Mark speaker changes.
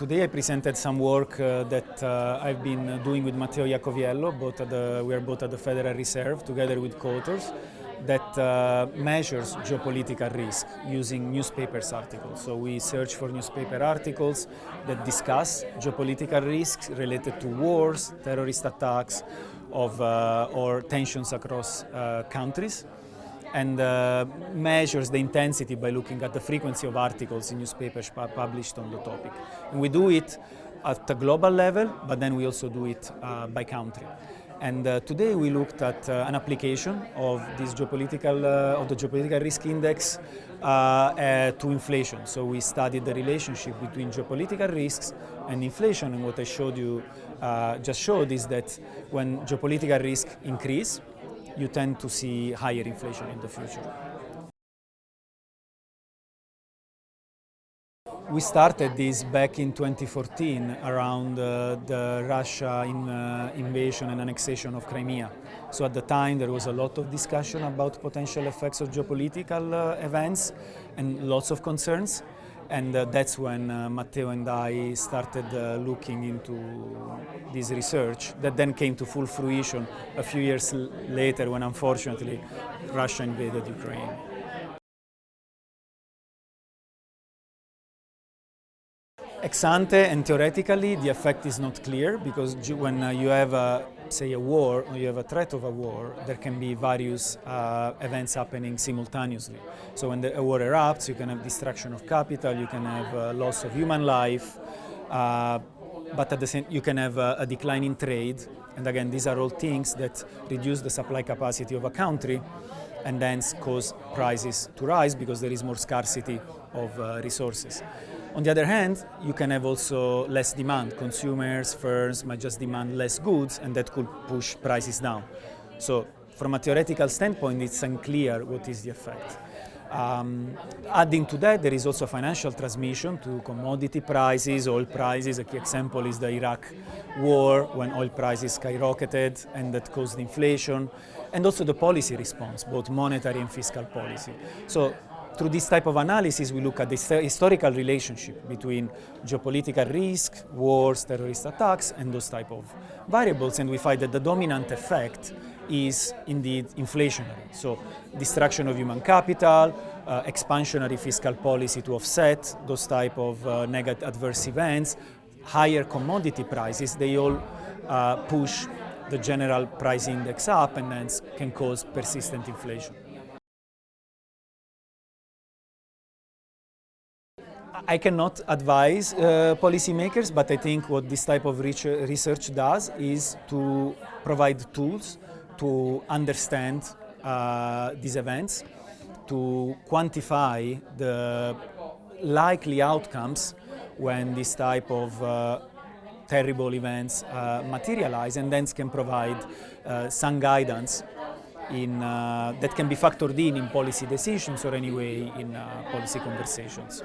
Speaker 1: Today I presented some work that I've been doing with Matteo Iacoviello. We are both at the Federal Reserve together with co-authors that measures geopolitical risk using newspapers articles. So we search for newspaper articles that discuss geopolitical risks related to wars, terrorist attacks, or tensions across countries, and measures the intensity by looking at the frequency of articles in newspapers published on the topic. And we do it at a global level, but then we also do it by country. And today we looked at an application of this the geopolitical risk index to inflation. So we studied the relationship between geopolitical risks and inflation. And what I showed you just showed is that when geopolitical risks increase, you tend to see higher inflation in the future. We started this back in 2014 around the Russia invasion and annexation of Crimea. So at the time there was a lot of discussion about potential effects of geopolitical events and lots of concerns. And that's when Matteo and I started looking into this research that then came to full fruition a few years later when, unfortunately, Russia invaded Ukraine. Ex ante and theoretically, the effect is not clear because when you have, say, a war or you have a threat of a war, there can be various events happening simultaneously. So when a war erupts, you can have destruction of capital, you can have loss of human life, but at the same you can have a decline in trade. And again, these are all things that reduce the supply capacity of a country and then cause prices to rise because there is more scarcity of resources. On the other hand, you can have also less demand. Consumers, firms might just demand less goods, and that could push prices down. So from a theoretical standpoint, it's unclear what is the effect. Adding to that, there is also financial transmission to commodity prices, oil prices. A key example is the Iraq war, when oil prices skyrocketed and that caused inflation, and also the policy response, both monetary and fiscal policy. So through this type of analysis, we look at the historical relationship between geopolitical risk, wars, terrorist attacks, and those type of variables, and we find that the dominant effect is indeed inflationary. So destruction of human capital, expansionary fiscal policy to offset those type of negative adverse events, higher commodity prices, they all push the general price index up and hence can cause persistent inflation. I cannot advise policymakers, but I think what this type of research does is to provide tools to understand these events, to quantify the likely outcomes when this type of terrible events materialize, and then can provide some guidance that can be factored in policy decisions or anyway in policy conversations.